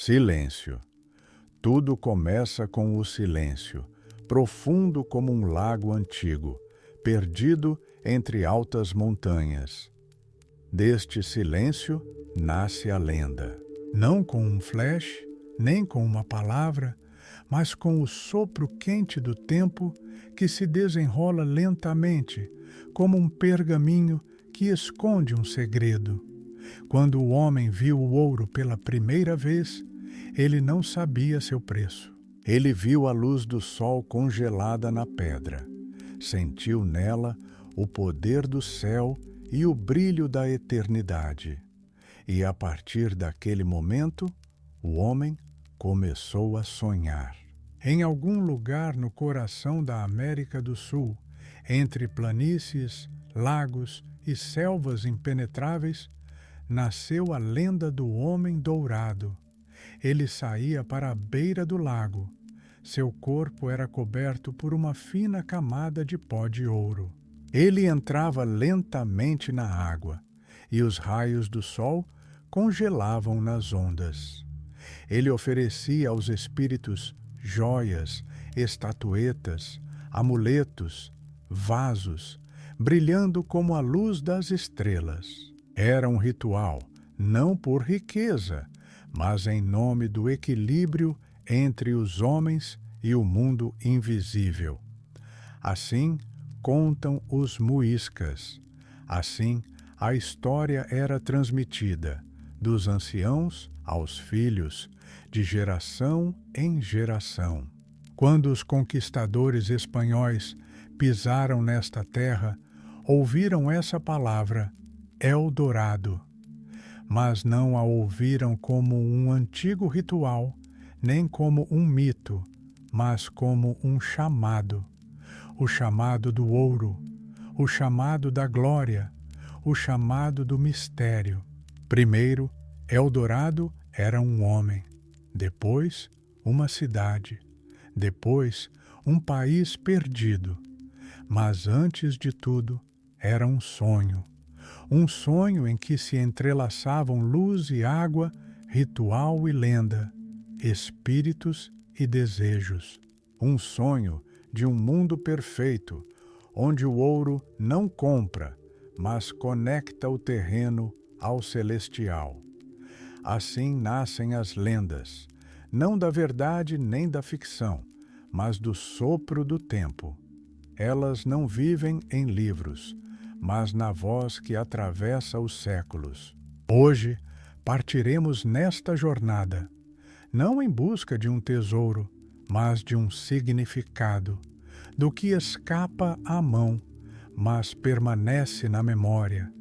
Silêncio. Tudo começa com o silêncio, profundo como um lago antigo, perdido entre altas montanhas. Deste silêncio nasce a lenda. Não com um flash, nem com uma palavra, mas com o sopro quente do tempo que se desenrola lentamente, como um pergaminho que esconde um segredo. Quando o homem viu o ouro pela primeira vez, ele não sabia seu preço. Ele viu a luz do sol congelada na pedra. Sentiu nela o poder do céu e o brilho da eternidade. E a partir daquele momento, o homem começou a sonhar. Em algum lugar no coração da América do Sul, entre planícies, lagos e selvas impenetráveis, nasceu a lenda do homem dourado. Ele saía para a beira do lago. Seu corpo era coberto por uma fina camada de pó de ouro. Ele entrava lentamente na água, e os raios do sol congelavam nas ondas. Ele oferecia aos espíritos joias, estatuetas, amuletos, vasos, brilhando como a luz das estrelas. Era um ritual, não por riqueza, mas em nome do equilíbrio entre os homens e o mundo invisível. Assim contam os muiscas. Assim a história era transmitida, dos anciãos aos filhos, de geração em geração. Quando os conquistadores espanhóis pisaram nesta terra, ouviram essa palavra, Eldorado, mas não a ouviram como um antigo ritual, nem como um mito, mas como um chamado. O chamado do ouro, o chamado da glória, o chamado do mistério. Primeiro, Eldorado era um homem, depois uma cidade, depois um país perdido. Mas antes de tudo, era um sonho em que se entrelaçavam luz e água, ritual e lenda, espíritos e desejos. Um sonho de um mundo perfeito, onde o ouro não compra, mas conecta o terreno ao celestial. Assim nascem as lendas, não da verdade nem da ficção, mas do sopro do tempo. Elas não vivem em livros, mas na voz que atravessa os séculos. Hoje partiremos nesta jornada, não em busca de um tesouro, mas de um significado, do que escapa à mão, mas permanece na memória,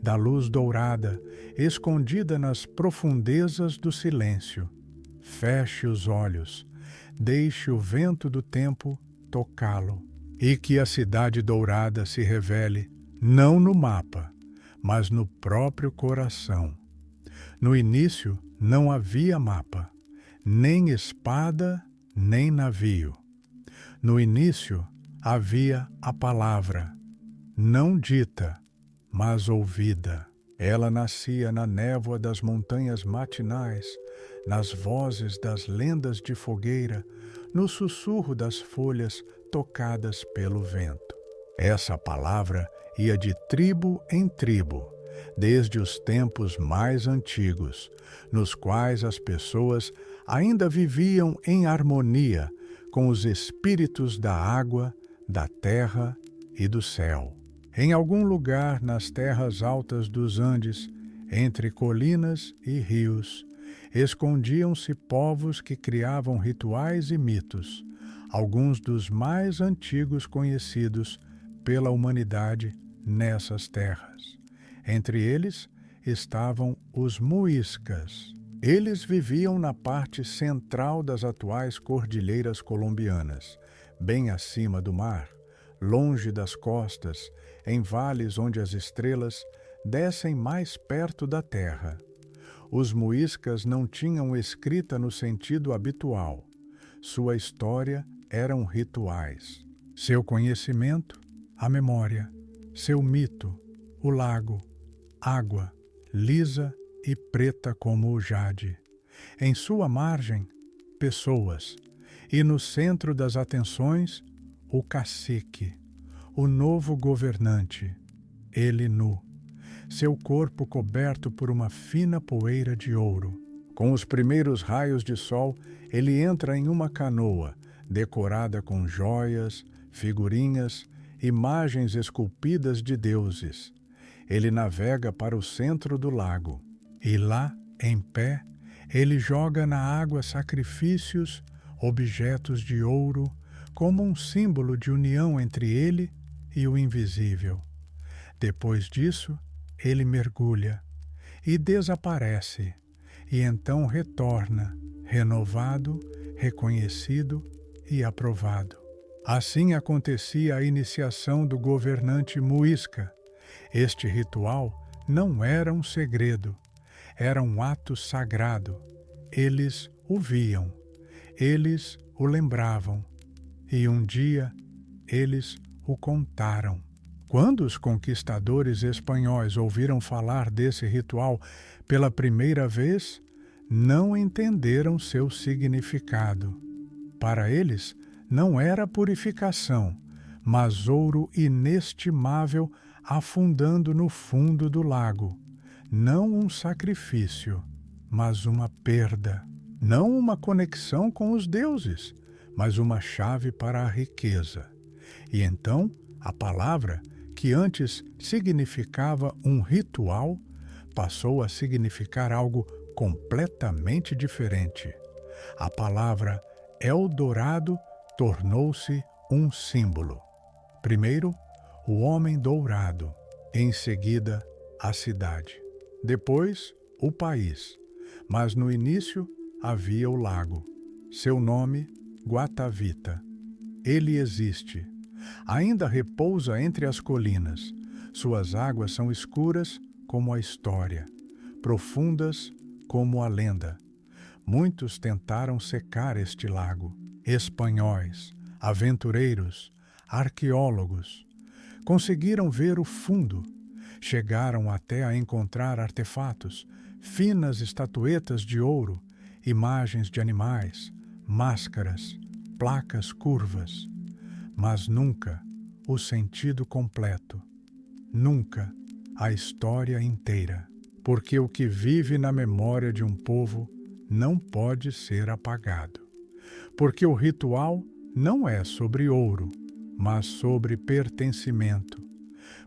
da luz dourada, escondida nas profundezas do silêncio. Feche os olhos, deixe o vento do tempo tocá-lo, e que a cidade dourada se revele, não no mapa, mas no próprio coração. No início não havia mapa, nem espada, nem navio. No início havia a palavra, não dita, mas ouvida. Ela nascia na névoa das montanhas matinais, nas vozes das lendas de fogueira, no sussurro das folhas tocadas pelo vento. Essa palavra ia de tribo em tribo, desde os tempos mais antigos, nos quais as pessoas ainda viviam em harmonia com os espíritos da água, da terra e do céu. Em algum lugar nas terras altas dos Andes, entre colinas e rios, escondiam-se povos que criavam rituais e mitos, alguns dos mais antigos conhecidos pela humanidade nessas terras. Entre eles estavam os muiscas. Eles viviam na parte central das atuais cordilheiras colombianas, bem acima do mar, longe das costas, em vales onde as estrelas descem mais perto da terra. Os muiscas não tinham escrita no sentido habitual. Sua história eram rituais. Seu conhecimento, a memória. Seu mito, o lago, água, lisa e preta como o jade. Em sua margem, pessoas. E no centro das atenções, o cacique, o novo governante, ele nu, seu corpo coberto por uma fina poeira de ouro. Com os primeiros raios de sol, ele entra em uma canoa, decorada com joias, figurinhas, imagens esculpidas de deuses. Ele navega para o centro do lago, e lá, em pé, ele joga na água sacrifícios, objetos de ouro, como um símbolo de união entre ele e o invisível. Depois disso, ele mergulha e desaparece, e então retorna, renovado, reconhecido e aprovado. Assim acontecia a iniciação do governante Muisca. Este ritual não era um segredo, era um ato sagrado. Eles o viam, eles o lembravam, e um dia eles o contaram. Quando os conquistadores espanhóis ouviram falar desse ritual pela primeira vez, não entenderam seu significado. Para eles, não era purificação, mas ouro inestimável afundando no fundo do lago. Não um sacrifício, mas uma perda. Não uma conexão com os deuses, mas uma chave para a riqueza. E então, a palavra, que antes significava um ritual, passou a significar algo completamente diferente. A palavra Eldorado tornou-se um símbolo. Primeiro, o homem dourado, em seguida, a cidade. Depois, o país. Mas no início havia o lago. Seu nome, Guatavita. Ele existe. Ainda repousa entre as colinas. Suas águas são escuras como a história, profundas como a lenda. Muitos tentaram secar este lago. Espanhóis, aventureiros, arqueólogos. Conseguiram ver o fundo. Chegaram até a encontrar artefatos, finas estatuetas de ouro, imagens de animais, máscaras, placas curvas. Mas nunca o sentido completo, nunca a história inteira, porque o que vive na memória de um povo não pode ser apagado. Porque o ritual não é sobre ouro, mas sobre pertencimento.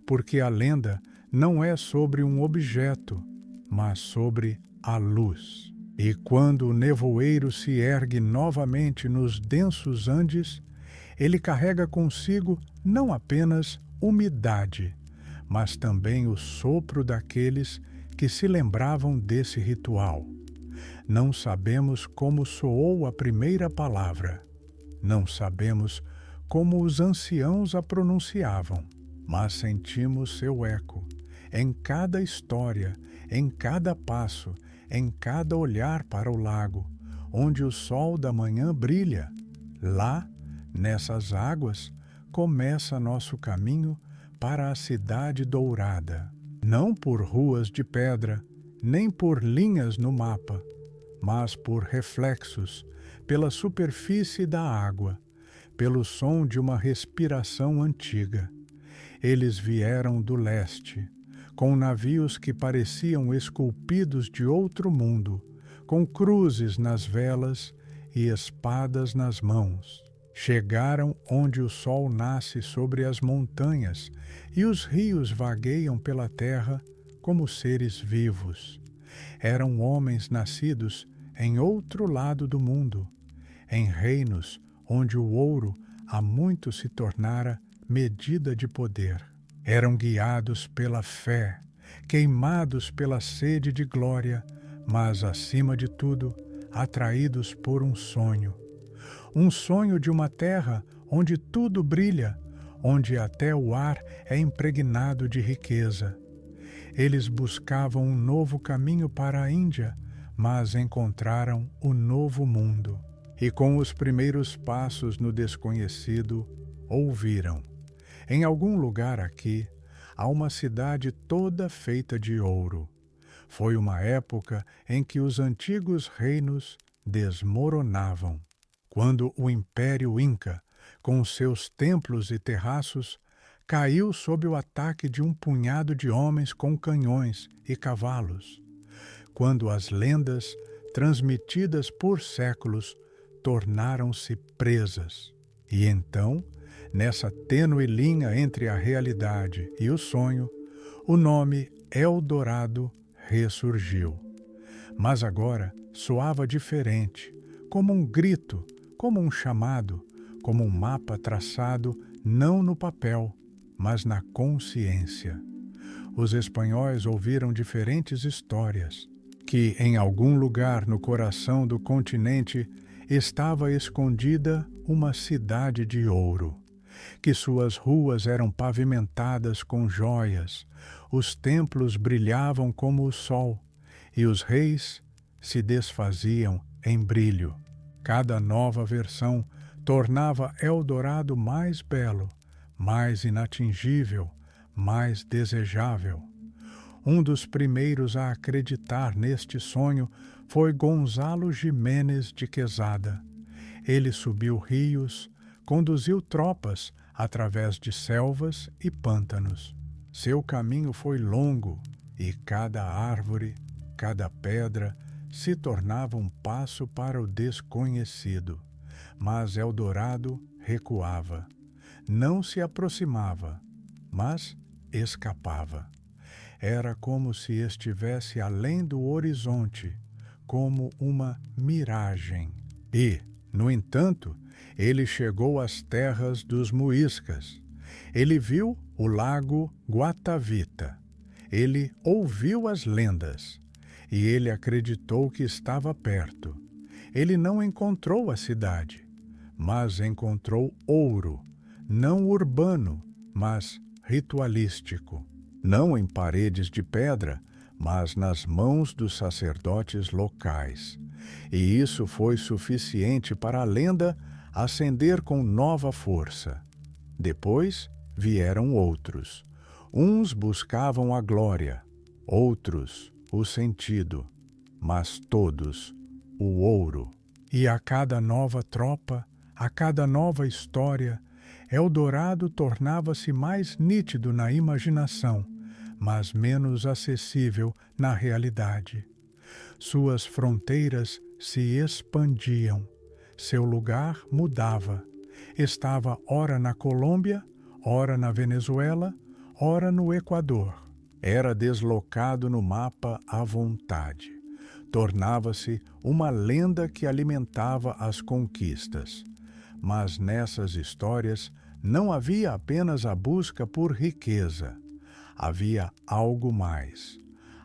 Porque a lenda não é sobre um objeto, mas sobre a luz. E quando o nevoeiro se ergue novamente nos densos Andes, ele carrega consigo não apenas umidade, mas também o sopro daqueles que se lembravam desse ritual. Não sabemos como soou a primeira palavra. Não sabemos como os anciãos a pronunciavam, mas sentimos seu eco em cada história, em cada passo, em cada olhar para o lago, onde o sol da manhã brilha. Lá, nessas águas, começa nosso caminho para a cidade dourada. Não por ruas de pedra, nem por linhas no mapa, mas por reflexos, pela superfície da água, pelo som de uma respiração antiga. Eles vieram do leste, com navios que pareciam esculpidos de outro mundo, com cruzes nas velas e espadas nas mãos. Chegaram onde o sol nasce sobre as montanhas e os rios vagueiam pela terra como seres vivos. Eram homens nascidos em outro lado do mundo, em reinos onde o ouro há muito se tornara medida de poder. Eram guiados pela fé, queimados pela sede de glória, mas, acima de tudo, atraídos por um sonho de uma terra onde tudo brilha, onde até o ar é impregnado de riqueza. Eles buscavam um novo caminho para a Índia, mas encontraram o novo mundo. E com os primeiros passos no desconhecido, ouviram: em algum lugar aqui há uma cidade toda feita de ouro. Foi uma época em que os antigos reinos desmoronavam, quando o Império Inca, com seus templos e terraços, caiu sob o ataque de um punhado de homens com canhões e cavalos, quando as lendas, transmitidas por séculos, tornaram-se presas. E então, nessa tênue linha entre a realidade e o sonho, o nome Eldorado ressurgiu. Mas agora soava diferente, como um grito, como um chamado, como um mapa traçado não no papel, mas na consciência. Os espanhóis ouviram diferentes histórias, que em algum lugar no coração do continente estava escondida uma cidade de ouro, que suas ruas eram pavimentadas com joias, os templos brilhavam como o sol, e os reis se desfaziam em brilho. Cada nova versão tornava Eldorado mais belo, mais inatingível, mais desejável. Um dos primeiros a acreditar neste sonho foi Gonzalo Jiménez de Quesada. Ele subiu rios, conduziu tropas através de selvas e pântanos. Seu caminho foi longo e cada árvore, cada pedra se tornava um passo para o desconhecido. Mas Eldorado recuava. Não se aproximava, mas escapava. Era como se estivesse além do horizonte, como uma miragem. E, no entanto, ele chegou às terras dos muiscas. Ele viu o lago Guatavita. Ele ouviu as lendas. E ele acreditou que estava perto. Ele não encontrou a cidade, mas encontrou ouro, não urbano, mas ritualístico. Não em paredes de pedra, mas nas mãos dos sacerdotes locais. E isso foi suficiente para a lenda ascender com nova força. Depois vieram outros. Uns buscavam a glória, outros o sentido, mas todos o ouro. E a cada nova tropa, a cada nova história, Eldorado tornava-se mais nítido na imaginação, mas menos acessível na realidade. Suas fronteiras se expandiam, seu lugar mudava. Estava ora na Colômbia, ora na Venezuela, ora no Equador. Era deslocado no mapa à vontade. Tornava-se uma lenda que alimentava as conquistas. Mas nessas histórias não havia apenas a busca por riqueza. Havia algo mais.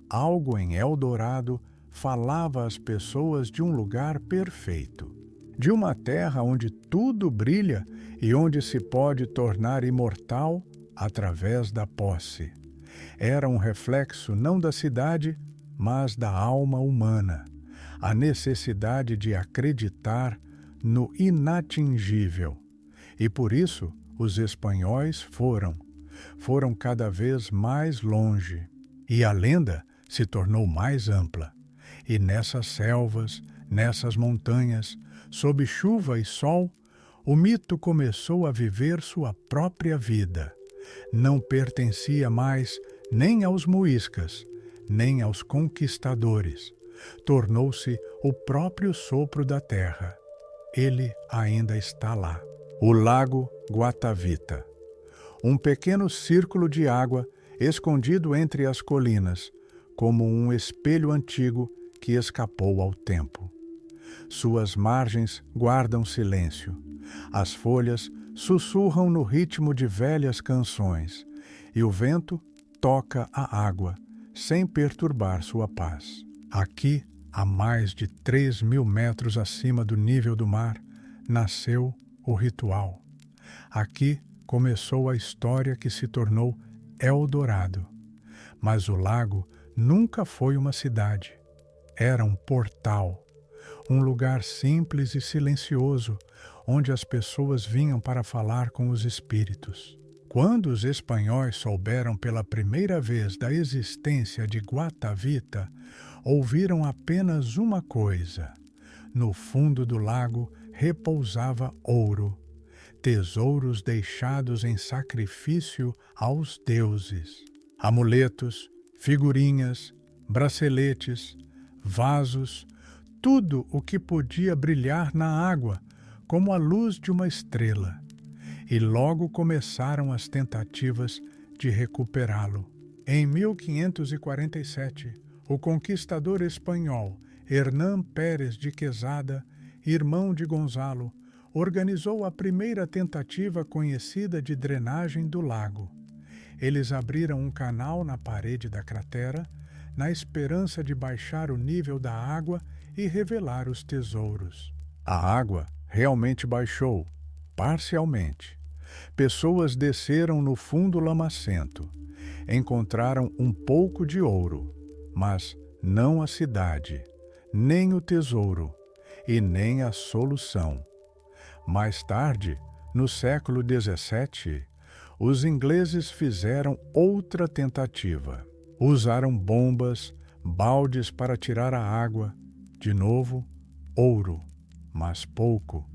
Algo em Eldorado falava às pessoas de um lugar perfeito, de uma terra onde tudo brilha e onde se pode tornar imortal através da posse. Era um reflexo não da cidade, mas da alma humana, a necessidade de acreditar no inatingível. E por isso os espanhóis foram cada vez mais longe. E a lenda se tornou mais ampla. E nessas selvas, nessas montanhas, sob chuva e sol, o mito começou a viver sua própria vida. Não pertencia mais nem aos muiscas, nem aos conquistadores. Tornou-se o próprio sopro da terra. Ele ainda está lá. O lago Guatavita. Um pequeno círculo de água escondido entre as colinas, como um espelho antigo que escapou ao tempo. Suas margens guardam silêncio. As folhas sussurram no ritmo de velhas canções, e o vento toca a água, sem perturbar sua paz. Aqui, a mais de 3.000 metros acima do nível do mar, nasceu o ritual. Aqui começou a história que se tornou Eldorado. Mas o lago nunca foi uma cidade. Era um portal, um lugar simples e silencioso, onde as pessoas vinham para falar com os espíritos. Quando os espanhóis souberam pela primeira vez da existência de Guatavita, ouviram apenas uma coisa: no fundo do lago repousava ouro, tesouros deixados em sacrifício aos deuses. Amuletos, figurinhas, braceletes, vasos, tudo o que podia brilhar na água, como a luz de uma estrela. E logo começaram as tentativas de recuperá-lo. Em 1547, o conquistador espanhol Hernán Pérez de Quesada, irmão de Gonzalo, organizou a primeira tentativa conhecida de drenagem do lago. Eles abriram um canal na parede da cratera, na esperança de baixar o nível da água e revelar os tesouros. A água realmente baixou, parcialmente. Pessoas desceram no fundo lamacento. Encontraram um pouco de ouro, mas não a cidade, nem o tesouro e nem a solução. Mais tarde, no século XVII, os ingleses fizeram outra tentativa. Usaram bombas, baldes para tirar a água. De novo, ouro, mas pouco.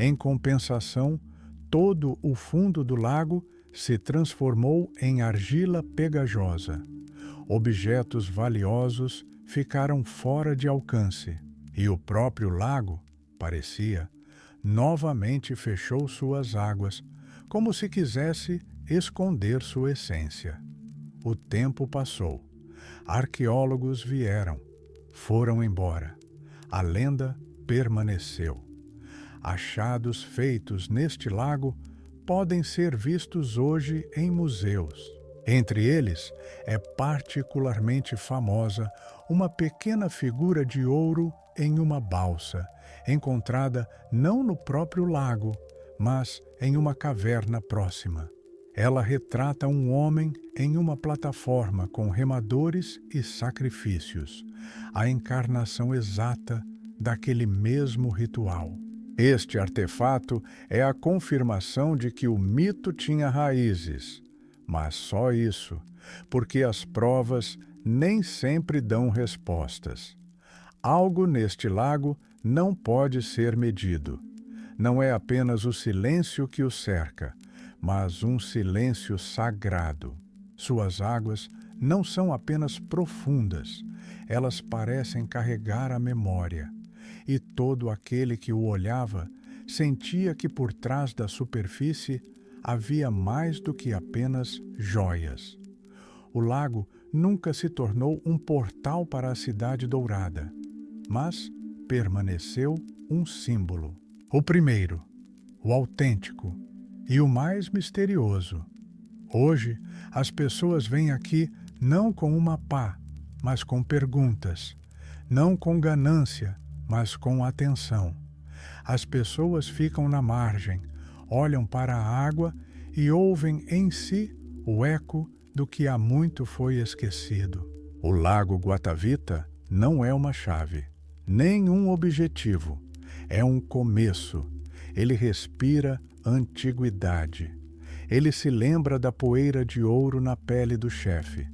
Em compensação, todo o fundo do lago se transformou em argila pegajosa. Objetos valiosos ficaram fora de alcance, e o próprio lago, parecia, novamente fechou suas águas, como se quisesse esconder sua essência. O tempo passou. Arqueólogos vieram, foram embora. A lenda permaneceu. Achados feitos neste lago podem ser vistos hoje em museus. Entre eles, é particularmente famosa uma pequena figura de ouro em uma balsa, encontrada não no próprio lago, mas em uma caverna próxima. Ela retrata um homem em uma plataforma com remadores e sacrifícios, a encarnação exata daquele mesmo ritual. Este artefato é a confirmação de que o mito tinha raízes, mas só isso, porque as provas nem sempre dão respostas. Algo neste lago não pode ser medido. Não é apenas o silêncio que o cerca, mas um silêncio sagrado. Suas águas não são apenas profundas, elas parecem carregar a memória. E todo aquele que o olhava sentia que por trás da superfície havia mais do que apenas joias. O lago nunca se tornou um portal para a Cidade Dourada, mas permaneceu um símbolo. O primeiro, o autêntico e o mais misterioso. Hoje, as pessoas vêm aqui não com uma pá, mas com perguntas, não com ganância, mas com atenção. As pessoas ficam na margem, olham para a água e ouvem em si o eco do que há muito foi esquecido. O Lago Guatavita não é uma chave, nem um objetivo. É um começo. Ele respira antiguidade. Ele se lembra da poeira de ouro na pele do chefe.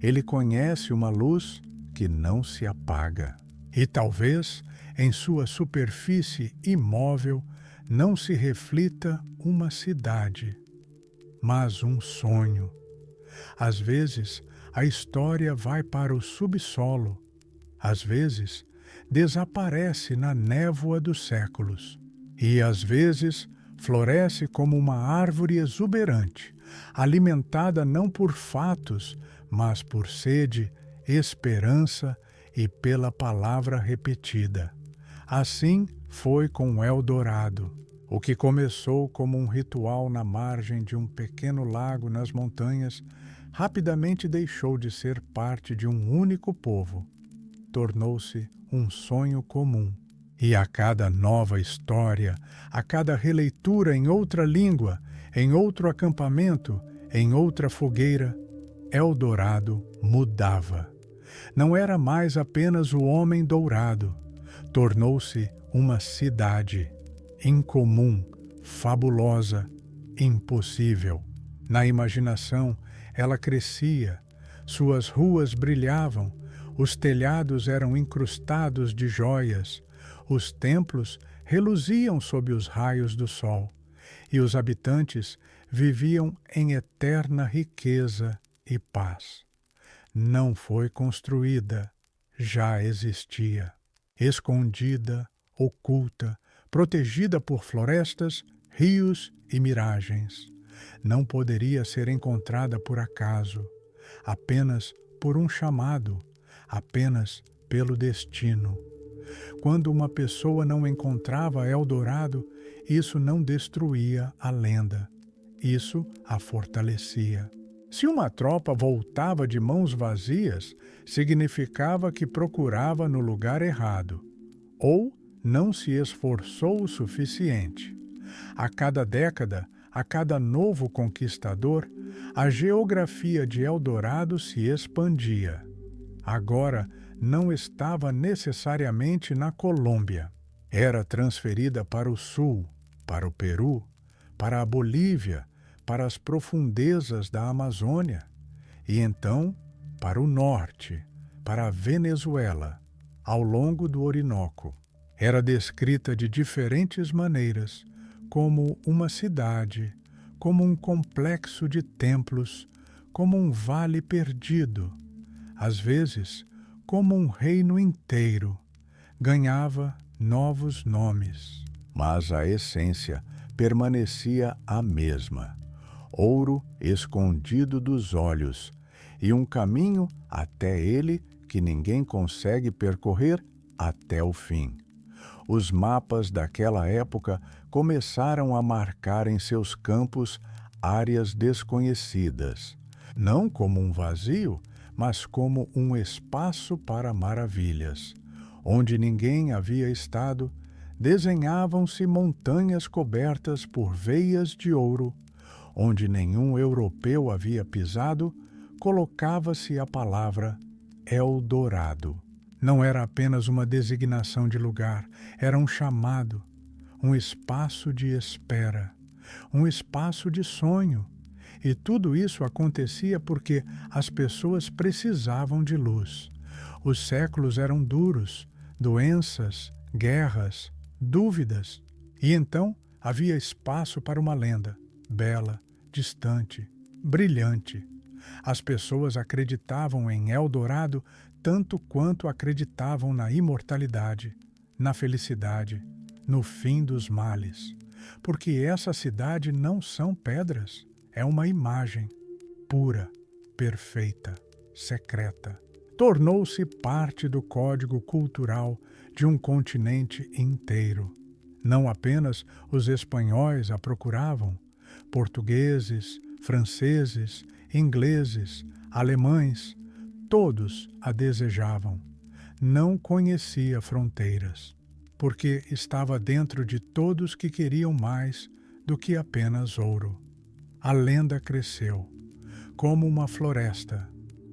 Ele conhece uma luz que não se apaga. E talvez, em sua superfície imóvel, não se reflita uma cidade, mas um sonho. Às vezes, a história vai para o subsolo. Às vezes, desaparece na névoa dos séculos. E, às vezes, floresce como uma árvore exuberante, alimentada não por fatos, mas por sede, esperança e pela palavra repetida. Assim foi com Eldorado. O que começou como um ritual na margem de um pequeno lago nas montanhas, rapidamente deixou de ser parte de um único povo. Tornou-se um sonho comum. E a cada nova história, a cada releitura em outra língua, em outro acampamento, em outra fogueira, Eldorado mudava. Não era mais apenas o homem dourado. Tornou-se uma cidade incomum, fabulosa, impossível. Na imaginação, ela crescia, suas ruas brilhavam, os telhados eram incrustados de joias, os templos reluziam sob os raios do sol, e os habitantes viviam em eterna riqueza e paz. Não foi construída, já existia. Escondida, oculta, protegida por florestas, rios e miragens. Não poderia ser encontrada por acaso, apenas por um chamado, apenas pelo destino. Quando uma pessoa não encontrava Eldorado, isso não destruía a lenda, isso a fortalecia. Se uma tropa voltava de mãos vazias, significava que procurava no lugar errado, ou não se esforçou o suficiente. A cada década, a cada novo conquistador, a geografia de Eldorado se expandia. Agora não estava necessariamente na Colômbia. Era transferida para o sul, para o Peru, para a Bolívia, para as profundezas da Amazônia, e então para o norte, para a Venezuela, ao longo do Orinoco. Era descrita de diferentes maneiras, como uma cidade, como um complexo de templos, como um vale perdido, às vezes como um reino inteiro. Ganhava novos nomes. Mas a essência permanecia a mesma. Ouro escondido dos olhos, e um caminho até ele que ninguém consegue percorrer até o fim. Os mapas daquela época começaram a marcar em seus campos áreas desconhecidas, não como um vazio, mas como um espaço para maravilhas. Onde ninguém havia estado, desenhavam-se montanhas cobertas por veias de ouro. Onde nenhum europeu havia pisado, colocava-se a palavra Eldorado. Não era apenas uma designação de lugar, era um chamado, um espaço de espera, um espaço de sonho. E tudo isso acontecia porque as pessoas precisavam de luz. Os séculos eram duros, doenças, guerras, dúvidas. E então havia espaço para uma lenda, bela, distante, brilhante. As pessoas acreditavam em Eldorado tanto quanto acreditavam na imortalidade, na felicidade, no fim dos males. Porque essa cidade não são pedras, é uma imagem pura, perfeita, secreta. Tornou-se parte do código cultural de um continente inteiro. Não apenas os espanhóis a procuravam, portugueses, franceses, ingleses, alemães, todos a desejavam. Não conhecia fronteiras, porque estava dentro de todos que queriam mais do que apenas ouro. A lenda cresceu, como uma floresta,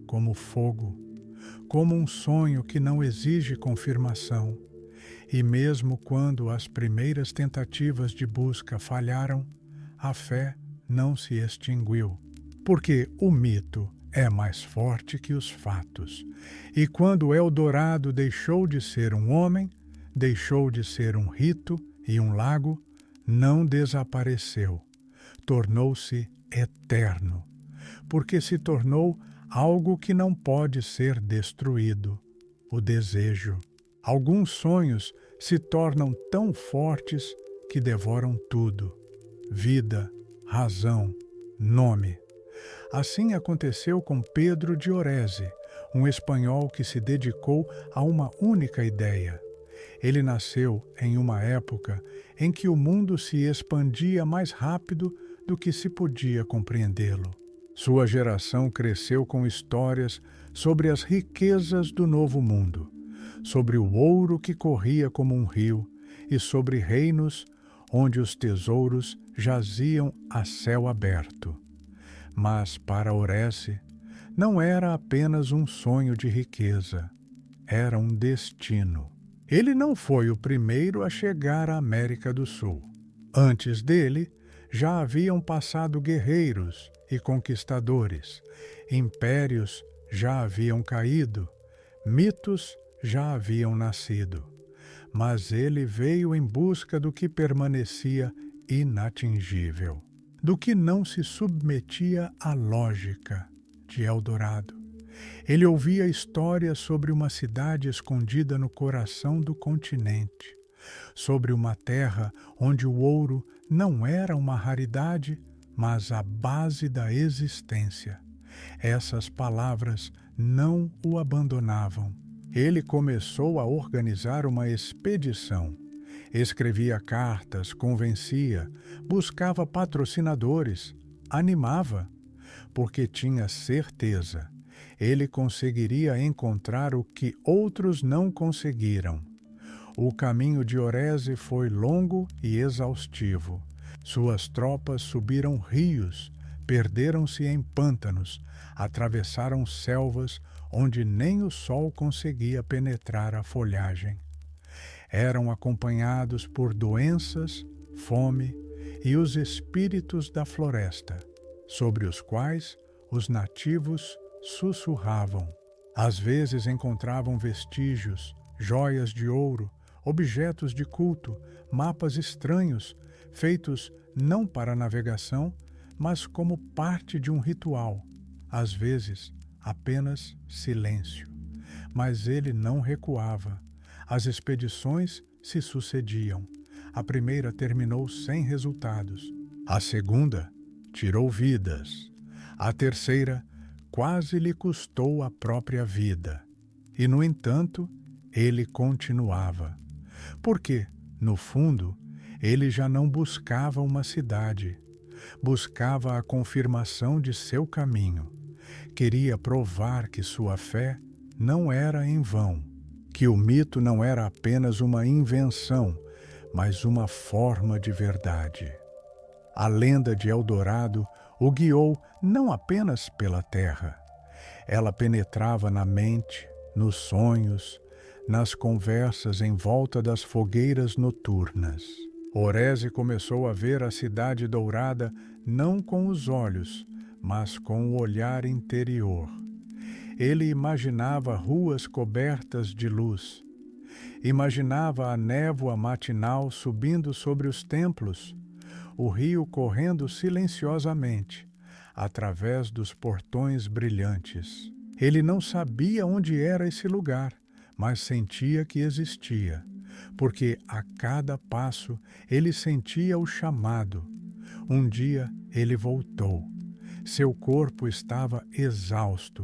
como fogo, como um sonho que não exige confirmação. E mesmo quando as primeiras tentativas de busca falharam, a fé não se extinguiu, porque o mito é mais forte que os fatos. E quando Eldorado deixou de ser um homem, deixou de ser um rito e um lago, não desapareceu. Tornou-se eterno, porque se tornou algo que não pode ser destruído, o desejo. Alguns sonhos se tornam tão fortes que devoram tudo: vida, razão, nome. Assim aconteceu com Pedro de Orese, um espanhol que se dedicou a uma única ideia. Ele nasceu em uma época em que o mundo se expandia mais rápido do que se podia compreendê-lo. Sua geração cresceu com histórias sobre as riquezas do novo mundo, sobre o ouro que corria como um rio e sobre reinos onde os tesouros jaziam a céu aberto. Mas para Orese, não era apenas um sonho de riqueza, era um destino. Ele não foi o primeiro a chegar à América do Sul. Antes dele, já haviam passado guerreiros e conquistadores, impérios já haviam caído, mitos já haviam nascido, mas ele veio em busca do que permanecia inatingível, do que não se submetia à lógica de Eldorado. Ele ouvia histórias sobre uma cidade escondida no coração do continente, sobre uma terra onde o ouro não era uma raridade, mas a base da existência. Essas palavras não o abandonavam. Ele começou a organizar uma expedição. Escrevia cartas, convencia, buscava patrocinadores, animava, porque tinha certeza. Ele conseguiria encontrar o que outros não conseguiram. O caminho de Orese foi longo e exaustivo. Suas tropas subiram rios, perderam-se em pântanos, atravessaram selvas onde nem o sol conseguia penetrar a folhagem. Eram acompanhados por doenças, fome e os espíritos da floresta, sobre os quais os nativos sussurravam. Às vezes encontravam vestígios, joias de ouro, objetos de culto, mapas estranhos, feitos não para navegação, mas como parte de um ritual. Às vezes, apenas silêncio. Mas ele não recuava. As expedições se sucediam. A primeira terminou sem resultados. A segunda tirou vidas. A terceira quase lhe custou a própria vida. E, no entanto, ele continuava. Porque, no fundo, ele já não buscava uma cidade. Buscava a confirmação de seu caminho. Queria provar que sua fé não era em vão, que o mito não era apenas uma invenção, mas uma forma de verdade. A lenda de Eldorado o guiou não apenas pela terra. Ela penetrava na mente, nos sonhos, nas conversas em volta das fogueiras noturnas. Orese começou a ver a cidade dourada não com os olhos, mas com o olhar interior. Ele imaginava ruas cobertas de luz. Imaginava a névoa matinal subindo sobre os templos, o rio correndo silenciosamente, através dos portões brilhantes. Ele não sabia onde era esse lugar, mas sentia que existia, porque a cada passo ele sentia o chamado. Um dia ele voltou. Seu corpo estava exausto.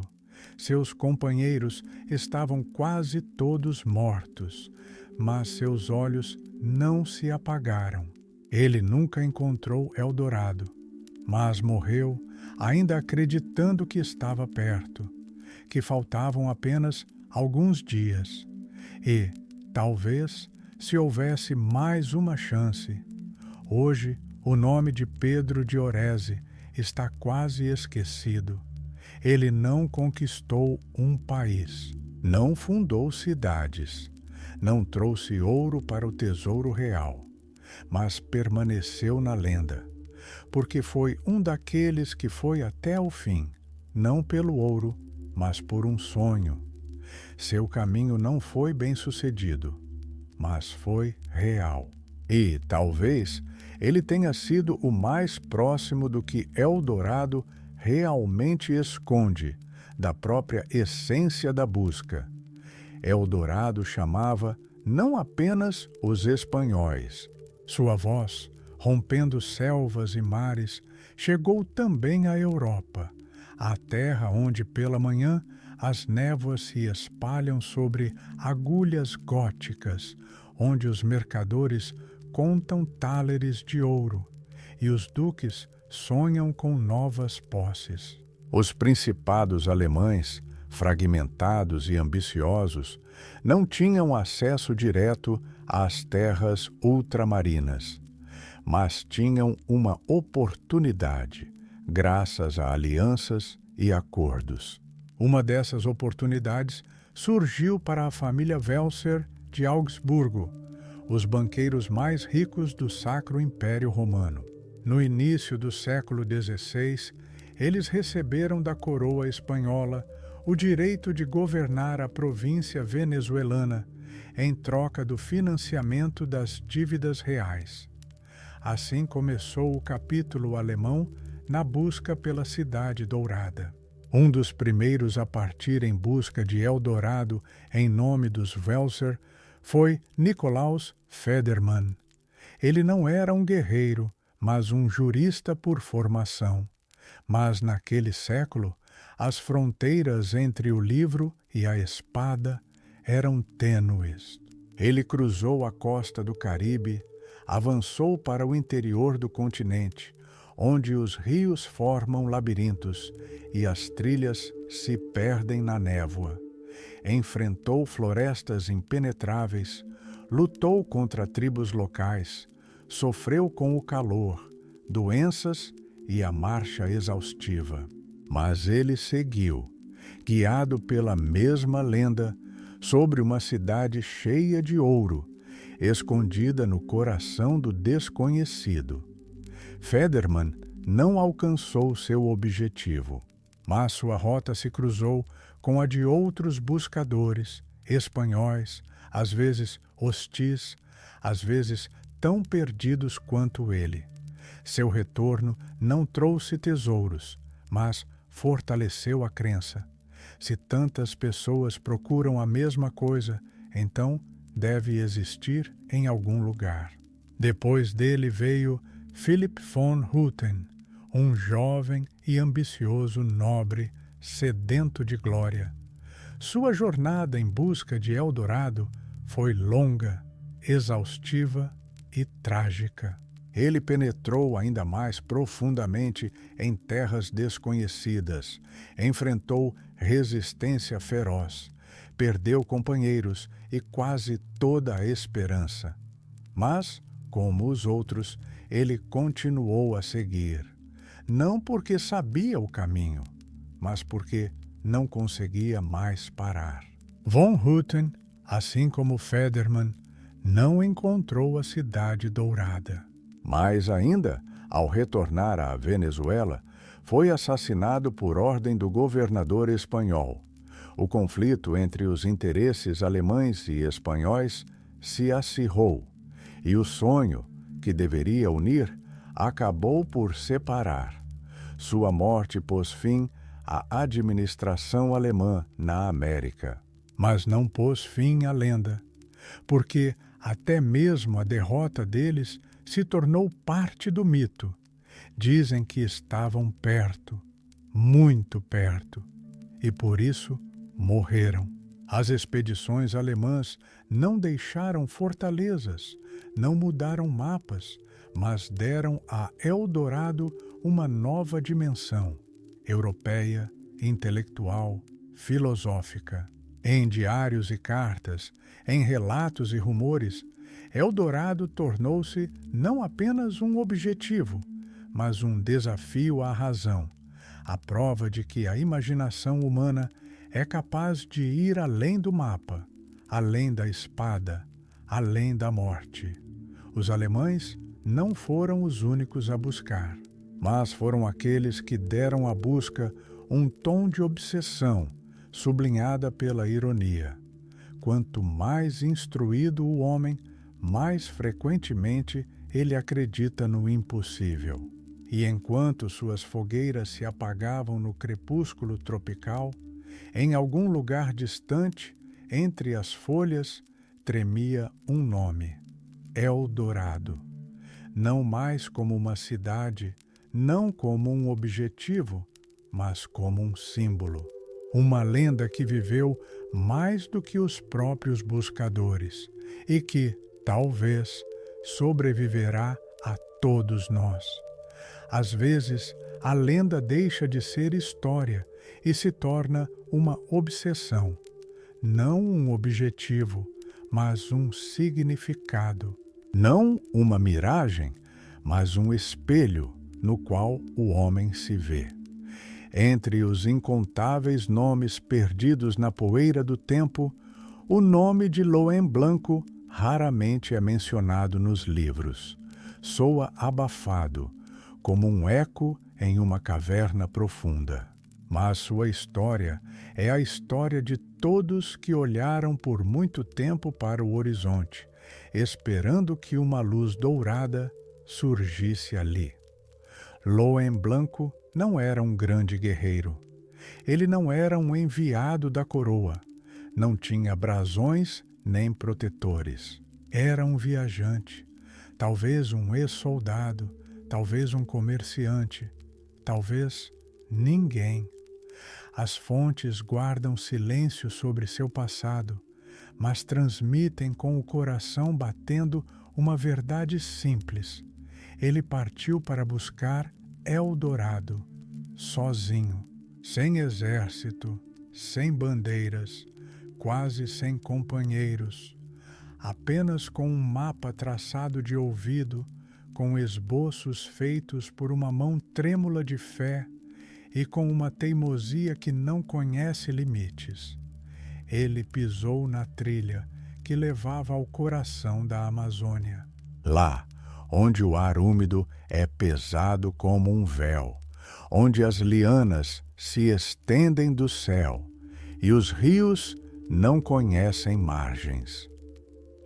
Seus companheiros estavam quase todos mortos, mas seus olhos não se apagaram. Ele nunca encontrou Eldorado, mas morreu ainda acreditando que estava perto, que faltavam apenas alguns dias. E, talvez, se houvesse mais uma chance. Hoje, o nome de Pedro de Orese está quase esquecido. Ele não conquistou um país, não fundou cidades, não trouxe ouro para o tesouro real, mas permaneceu na lenda, porque foi um daqueles que foi até o fim, não pelo ouro, mas por um sonho. Seu caminho não foi bem-sucedido, mas foi real. E, talvez, ele tenha sido o mais próximo do que Eldorado realmente esconde, da própria essência da busca. Eldorado chamava não apenas os espanhóis. Sua voz, rompendo selvas e mares, chegou também à Europa, à terra onde pela manhã as névoas se espalham sobre agulhas góticas, onde os mercadores contam táleres de ouro e os duques sonham com novas posses. Os principados alemães, fragmentados e ambiciosos, não tinham acesso direto às terras ultramarinas, mas tinham uma oportunidade, graças a alianças e acordos. Uma dessas oportunidades surgiu para a família Welser de Augsburgo, os banqueiros mais ricos do Sacro Império Romano. No início do século XVI, eles receberam da coroa espanhola o direito de governar a província venezuelana em troca do financiamento das dívidas reais. Assim começou o capítulo alemão na busca pela Cidade Dourada. Um dos primeiros a partir em busca de Eldorado em nome dos Welser foi Nikolaus Federmann. Ele não era um guerreiro, mas um jurista por formação. Mas naquele século, as fronteiras entre o livro e a espada eram tênues. Ele cruzou a costa do Caribe, avançou para o interior do continente, onde os rios formam labirintos e as trilhas se perdem na névoa. Enfrentou florestas impenetráveis, lutou contra tribos locais, sofreu com o calor, doenças e a marcha exaustiva. Mas ele seguiu, guiado pela mesma lenda, sobre uma cidade cheia de ouro, escondida no coração do desconhecido. Federmann não alcançou seu objetivo, mas sua rota se cruzou com a de outros buscadores, espanhóis, às vezes hostis, às vezes tão perdidos quanto ele. Seu retorno não trouxe tesouros, mas fortaleceu a crença. Se tantas pessoas procuram a mesma coisa, então deve existir em algum lugar. Depois dele veio Philipp von Hutten, um jovem e ambicioso nobre, sedento de glória. Sua jornada em busca de Eldorado foi longa, exaustiva e trágica. Ele penetrou ainda mais profundamente em terras desconhecidas, enfrentou resistência feroz, perdeu companheiros e quase toda a esperança. Mas, como os outros, ele continuou a seguir, não porque sabia o caminho, mas porque não conseguia mais parar. Von Hutten, assim como Federmann, não encontrou a Cidade Dourada. Mais ainda, ao retornar à Venezuela, foi assassinado por ordem do governador espanhol. O conflito entre os interesses alemães e espanhóis se acirrou, e o sonho, que deveria unir, acabou por separar. Sua morte pôs fim à administração alemã na América. Mas não pôs fim à lenda, porque até mesmo a derrota deles se tornou parte do mito. Dizem que estavam perto, muito perto, e por isso morreram. As expedições alemãs não deixaram fortalezas, não mudaram mapas, mas deram a Eldorado uma nova dimensão, europeia, intelectual, filosófica. Em diários e cartas, em relatos e rumores, Eldorado tornou-se não apenas um objetivo, mas um desafio à razão, a prova de que a imaginação humana é capaz de ir além do mapa, além da espada, além da morte. Os alemães não foram os únicos a buscar, mas foram aqueles que deram à busca um tom de obsessão, sublinhada pela ironia. Quanto mais instruído o homem, mais frequentemente ele acredita no impossível. E enquanto suas fogueiras se apagavam no crepúsculo tropical, em algum lugar distante, entre as folhas, tremia um nome: Eldorado. Não mais como uma cidade, não como um objetivo, mas como um símbolo. Uma lenda que viveu mais do que os próprios buscadores e que, talvez, sobreviverá a todos nós. Às vezes, a lenda deixa de ser história e se torna uma obsessão. Não um objetivo, mas um significado. Não uma miragem, mas um espelho no qual o homem se vê. Entre os incontáveis nomes perdidos na poeira do tempo, o nome de Loen Blanco raramente é mencionado nos livros. Soa abafado, como um eco em uma caverna profunda. Mas sua história é a história de todos que olharam por muito tempo para o horizonte, esperando que uma luz dourada surgisse ali. Loen Blanco não era um grande guerreiro. Ele não era um enviado da coroa. Não tinha brasões nem protetores. Era um viajante, talvez um ex-soldado, talvez um comerciante, talvez ninguém. As fontes guardam silêncio sobre seu passado, mas transmitem com o coração batendo uma verdade simples. Ele partiu para buscar Eldorado, sozinho, sem exército, sem bandeiras, quase sem companheiros, apenas com um mapa traçado de ouvido, com esboços feitos por uma mão trêmula de fé e com uma teimosia que não conhece limites. Ele pisou na trilha que levava ao coração da Amazônia. Lá, onde o ar úmido é pesado como um véu, onde as lianas se estendem do céu e os rios não conhecem margens.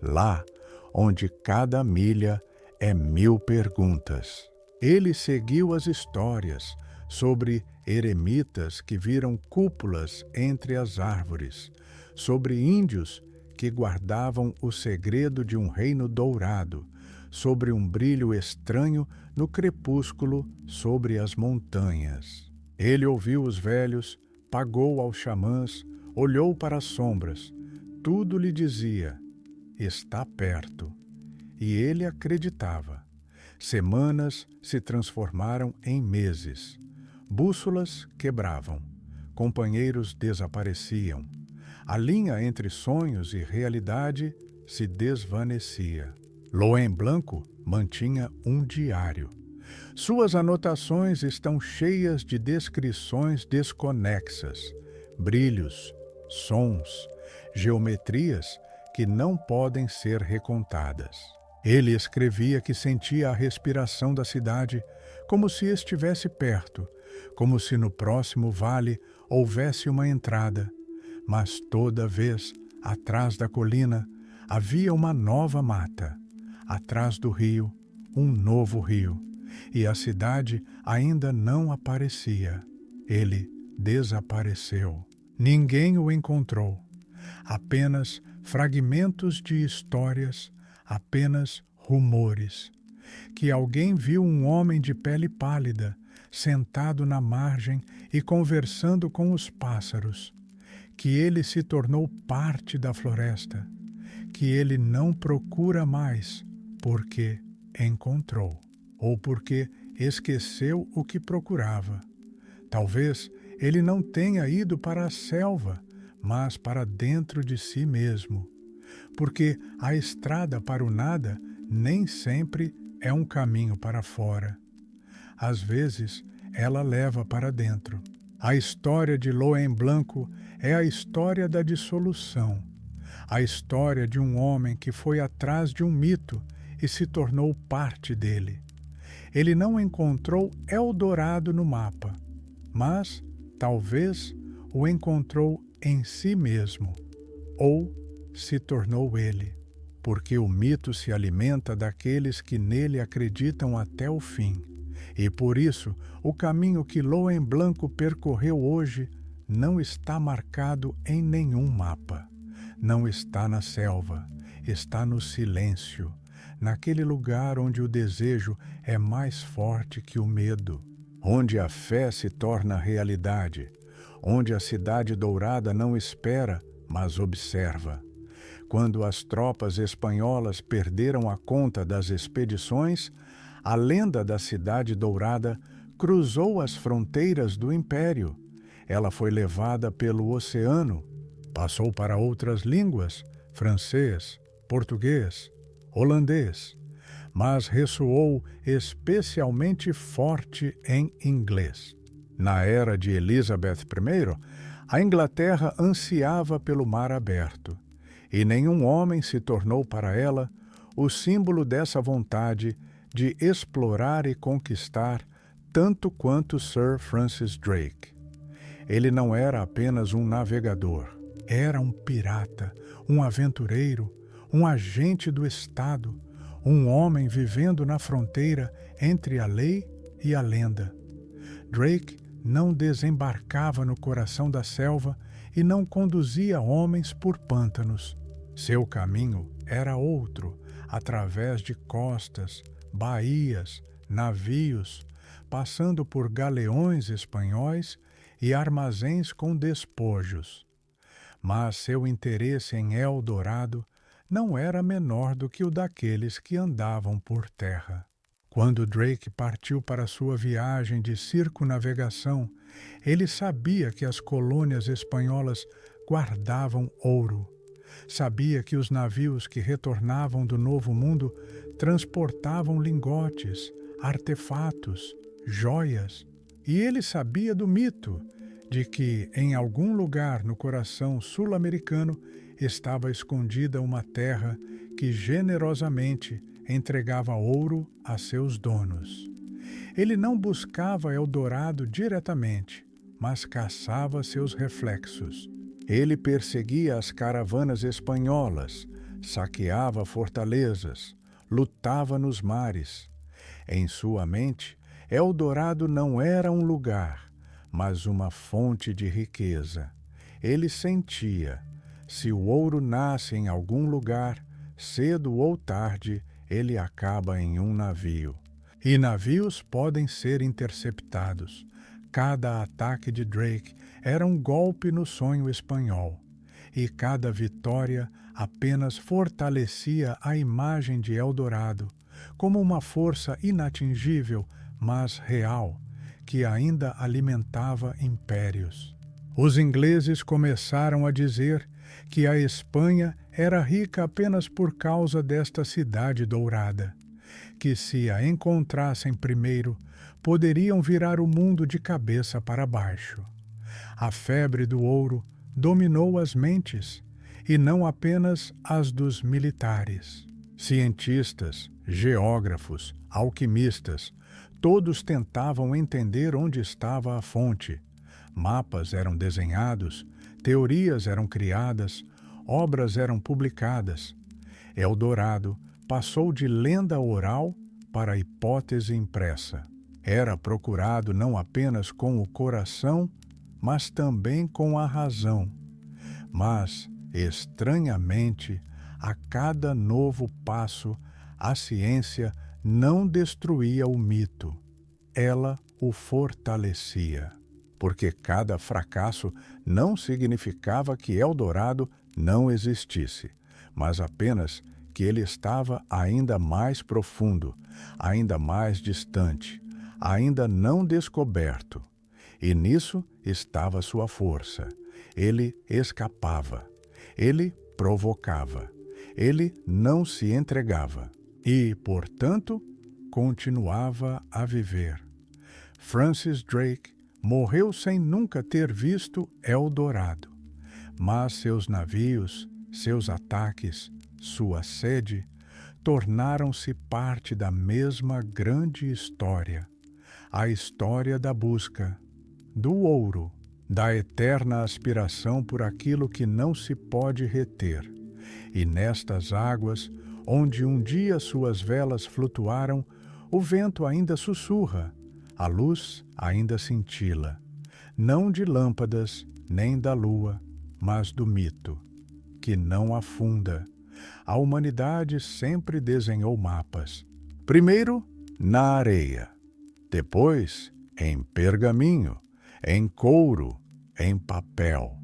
Lá, onde cada milha é 1000 perguntas. Ele seguiu as histórias sobre eremitas que viram cúpulas entre as árvores, sobre índios que guardavam o segredo de um reino dourado, sobre um brilho estranho no crepúsculo sobre as montanhas. Ele ouviu os velhos, pagou aos xamãs, olhou para as sombras. Tudo lhe dizia: está perto. E ele acreditava. Semanas se transformaram em meses. Bússolas quebravam. Companheiros desapareciam. A linha entre sonhos e realidade se desvanecia. Loen Blanco mantinha um diário. Suas anotações estão cheias de descrições desconexas, brilhos, sons, geometrias que não podem ser recontadas. Ele escrevia que sentia a respiração da cidade como se estivesse perto, como se no próximo vale houvesse uma entrada, mas toda vez, atrás da colina, havia uma nova mata, atrás do rio, um novo rio, e a cidade ainda não aparecia. Ele desapareceu. Ninguém o encontrou. Apenas fragmentos de histórias, apenas rumores. Que alguém viu um homem de pele pálida, sentado na margem e conversando com os pássaros. Que ele se tornou parte da floresta. Que ele não procura mais, porque encontrou, ou porque esqueceu o que procurava. Talvez ele não tenha ido para a selva, mas para dentro de si mesmo, porque a estrada para o nada nem sempre é um caminho para fora. Às vezes, ela leva para dentro. A história de Loen Blanco é a história da dissolução, a história de um homem que foi atrás de um mito e se tornou parte dele. Ele não encontrou Eldorado no mapa, mas talvez o encontrou em si mesmo, ou se tornou ele, porque o mito se alimenta daqueles que nele acreditam até o fim. E por isso, o caminho que Loen Blanco percorreu hoje não está marcado em nenhum mapa. Não está na selva, está no silêncio, naquele lugar onde o desejo é mais forte que o medo, onde a fé se torna realidade, onde a cidade dourada não espera, mas observa. Quando as tropas espanholas perderam a conta das expedições, a lenda da cidade dourada cruzou as fronteiras do império. Ela foi levada pelo oceano, passou para outras línguas, francês, português, holandês, mas ressoou especialmente forte em inglês. Na era de Elizabeth I, a Inglaterra ansiava pelo mar aberto, e nenhum homem se tornou para ela o símbolo dessa vontade de explorar e conquistar tanto quanto Sir Francis Drake. Ele não era apenas um navegador, era um pirata, um aventureiro, um agente do Estado, um homem vivendo na fronteira entre a lei e a lenda. Drake não desembarcava no coração da selva e não conduzia homens por pântanos. Seu caminho era outro, através de costas, baías, navios, passando por galeões espanhóis e armazéns com despojos. Mas seu interesse em El Dorado não era menor do que o daqueles que andavam por terra. Quando Drake partiu para sua viagem de circunnavegação, ele sabia que as colônias espanholas guardavam ouro. Sabia que os navios que retornavam do Novo Mundo transportavam lingotes, artefatos, joias. E ele sabia do mito de que, em algum lugar no coração sul-americano, estava escondida uma terra que generosamente entregava ouro a seus donos. Ele não buscava Eldorado diretamente, mas caçava seus reflexos. Ele perseguia as caravanas espanholas, saqueava fortalezas, lutava nos mares. Em sua mente, Eldorado não era um lugar, mas uma fonte de riqueza. Ele sentia: se o ouro nasce em algum lugar, cedo ou tarde, ele acaba em um navio. E navios podem ser interceptados. Cada ataque de Drake era um golpe no sonho espanhol, e cada vitória apenas fortalecia a imagem de Eldorado como uma força inatingível, mas real, que ainda alimentava impérios. Os ingleses começaram a dizer que a Espanha era rica apenas por causa desta cidade dourada, que se a encontrassem primeiro, poderiam virar o mundo de cabeça para baixo. A febre do ouro dominou as mentes, e não apenas as dos militares. Cientistas, geógrafos, alquimistas, todos tentavam entender onde estava a fonte. Mapas eram desenhados, teorias eram criadas, obras eram publicadas. Eldorado passou de lenda oral para hipótese impressa. Era procurado não apenas com o coração, mas também com a razão. Mas, estranhamente, a cada novo passo, a ciência não destruía o mito. Ela o fortalecia. Porque cada fracasso não significava que Eldorado não existisse, mas apenas que ele estava ainda mais profundo, ainda mais distante, ainda não descoberto. E nisso estava sua força. Ele escapava. Ele provocava. Ele não se entregava. E, portanto, continuava a viver. Francis Drake morreu sem nunca ter visto Eldorado. Mas seus navios, seus ataques, sua sede, tornaram-se parte da mesma grande história. A história da busca, do ouro, da eterna aspiração por aquilo que não se pode reter. E nestas águas, onde um dia suas velas flutuaram, o vento ainda sussurra, a luz ainda cintila, não de lâmpadas nem da lua, mas do mito, que não afunda. A humanidade sempre desenhou mapas. Primeiro, na areia. Depois, em pergaminho, em couro, em papel.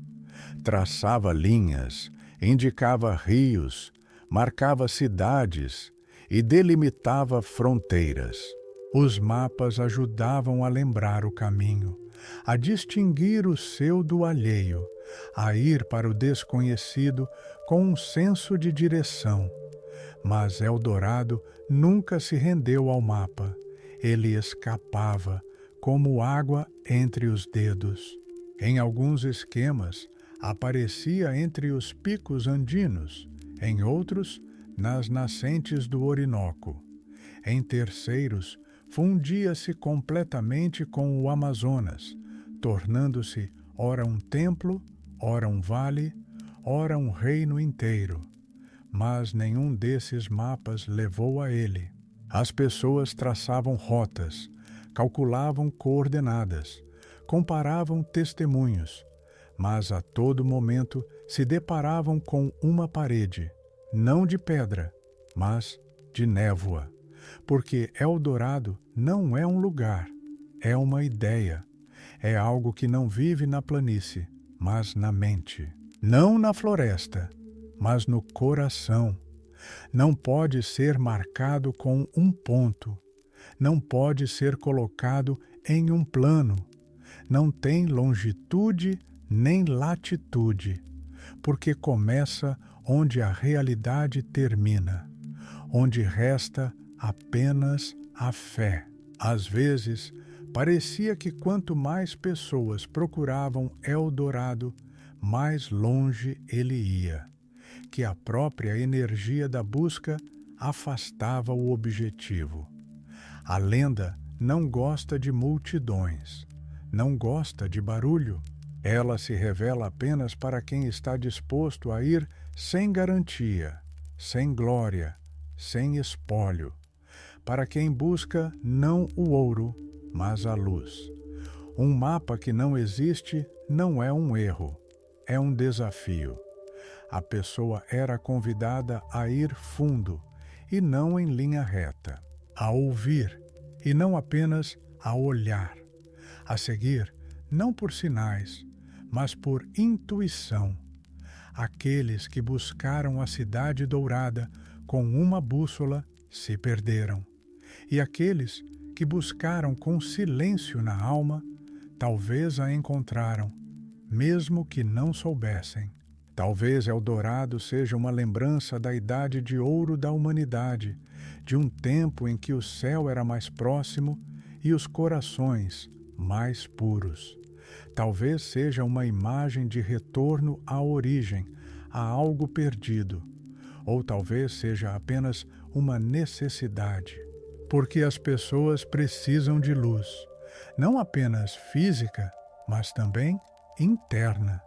Traçava linhas, indicava rios, marcava cidades e delimitava fronteiras. Os mapas ajudavam a lembrar o caminho, a distinguir o seu do alheio, a ir para o desconhecido com um senso de direção. Mas Eldorado nunca se rendeu ao mapa. Ele escapava, como água entre os dedos. Em alguns esquemas, aparecia entre os picos andinos, em outros, nas nascentes do Orinoco. Em terceiros, fundia-se completamente com o Amazonas, tornando-se ora um templo, ora um vale, ora um reino inteiro. Mas nenhum desses mapas levou a ele. As pessoas traçavam rotas, calculavam coordenadas, comparavam testemunhos, mas a todo momento se deparavam com uma parede, não de pedra, mas de névoa, porque Eldorado não é um lugar, é uma ideia, é algo que não vive na planície, mas na mente, não na floresta, mas no coração. Não pode ser marcado com um ponto, não pode ser colocado em um plano, não tem longitude nem latitude, porque começa onde a realidade termina, onde resta apenas a fé. Às vezes, parecia que quanto mais pessoas procuravam Eldorado, mais longe ele ia, que a própria energia da busca afastava o objetivo. A lenda não gosta de multidões, não gosta de barulho. Ela se revela apenas para quem está disposto a ir sem garantia, sem glória, sem espólio, para quem busca não o ouro, mas a luz. Um mapa que não existe não é um erro, é um desafio. A pessoa era convidada a ir fundo e não em linha reta, a ouvir e não apenas a olhar, a seguir não por sinais, mas por intuição. Aqueles que buscaram a cidade dourada com uma bússola se perderam, e aqueles que buscaram com silêncio na alma, talvez a encontraram, mesmo que não soubessem. Talvez Eldorado seja uma lembrança da idade de ouro da humanidade, de um tempo em que o céu era mais próximo e os corações mais puros. Talvez seja uma imagem de retorno à origem, a algo perdido. Ou talvez seja apenas uma necessidade, porque as pessoas precisam de luz, não apenas física, mas também interna.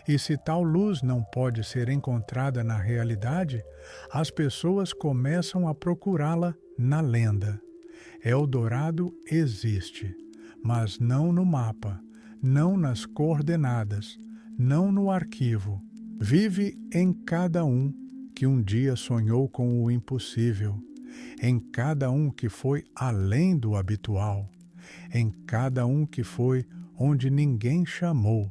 E se tal luz não pode ser encontrada na realidade, as pessoas começam a procurá-la na lenda. Eldorado existe, mas não no mapa, não nas coordenadas, não no arquivo. Vive em cada um que um dia sonhou com o impossível, em cada um que foi além do habitual, em cada um que foi onde ninguém chamou.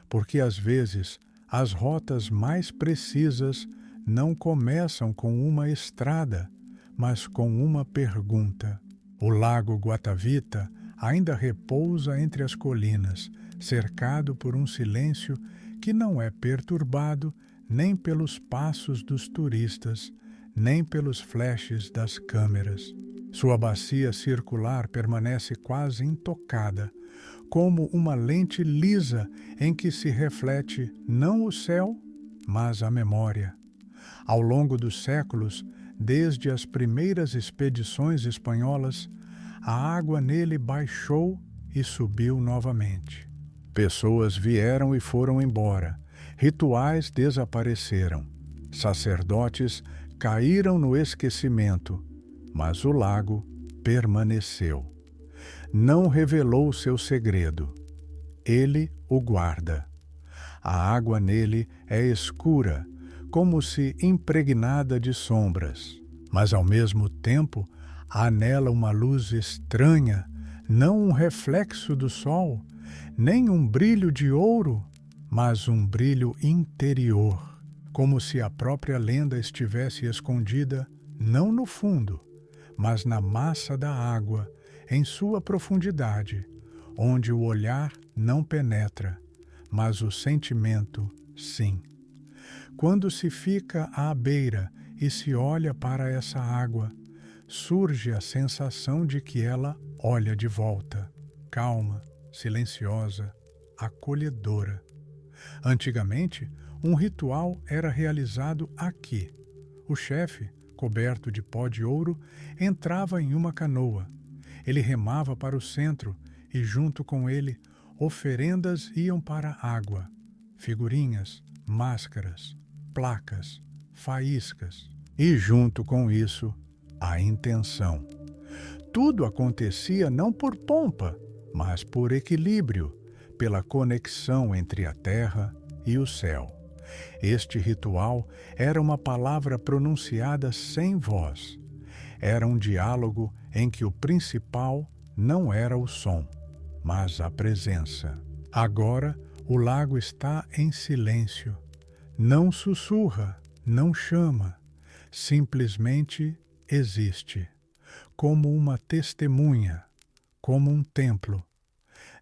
Porque às vezes as rotas mais precisas não começam com uma estrada, mas com uma pergunta. O lago Guatavita ainda repousa entre as colinas, cercado por um silêncio que não é perturbado nem pelos passos dos turistas, nem pelos flashes das câmeras. Sua bacia circular permanece quase intocada, como uma lente lisa em que se reflete não o céu, mas a memória. Ao longo dos séculos, desde as primeiras expedições espanholas, a água nele baixou e subiu novamente. Pessoas vieram e foram embora, rituais desapareceram, sacerdotes caíram no esquecimento, mas o lago permaneceu. Não revelou seu segredo. Ele o guarda. A água nele é escura, como se impregnada de sombras, mas ao mesmo tempo há nela uma luz estranha, não um reflexo do sol, nem um brilho de ouro, mas um brilho interior, como se a própria lenda estivesse escondida não no fundo, mas na massa da água, em sua profundidade, onde o olhar não penetra, mas o sentimento, sim. Quando se fica à beira e se olha para essa água, surge a sensação de que ela olha de volta, calma, silenciosa, acolhedora. Antigamente, um ritual era realizado aqui. O chefe coberto de pó de ouro, entrava em uma canoa. Ele remava para o centro e, junto com ele, oferendas iam para a água, figurinhas, máscaras, placas, faíscas e, junto com isso, a intenção. Tudo acontecia não por pompa, mas por equilíbrio, pela conexão entre a terra e o céu. Este ritual era uma palavra pronunciada sem voz. Era um diálogo em que o principal não era o som, mas a presença. Agora o lago está em silêncio. Não sussurra, não chama, simplesmente existe, como uma testemunha, como um templo.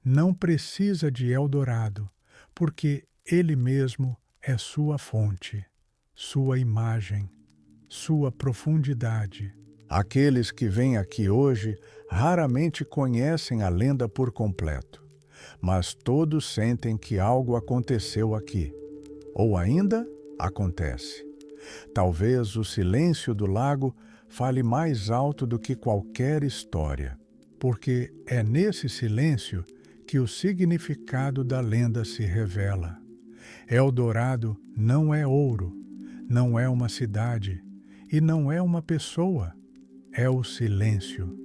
Não precisa de Eldorado, porque ele mesmo é sua fonte, sua imagem, sua profundidade. Aqueles que vêm aqui hoje raramente conhecem a lenda por completo, mas todos sentem que algo aconteceu aqui, ou ainda acontece. Talvez o silêncio do lago fale mais alto do que qualquer história, porque é nesse silêncio que o significado da lenda se revela. Eldorado não é ouro, não é uma cidade e não é uma pessoa. É o silêncio.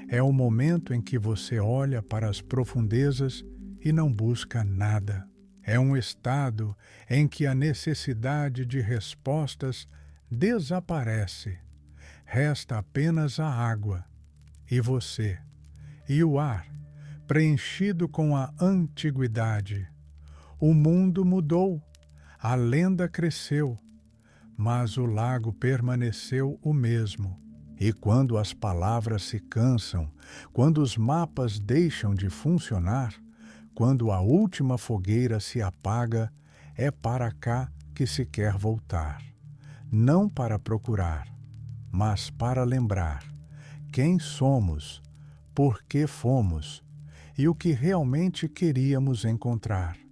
É o momento em que você olha para as profundezas e não busca nada. É um estado em que a necessidade de respostas desaparece. Resta apenas a água, e você, e o ar, preenchido com a antiguidade. O mundo mudou, a lenda cresceu, mas o lago permaneceu o mesmo. E quando as palavras se cansam, quando os mapas deixam de funcionar, quando a última fogueira se apaga, é para cá que se quer voltar. Não para procurar, mas para lembrar quem somos, por que fomos e o que realmente queríamos encontrar.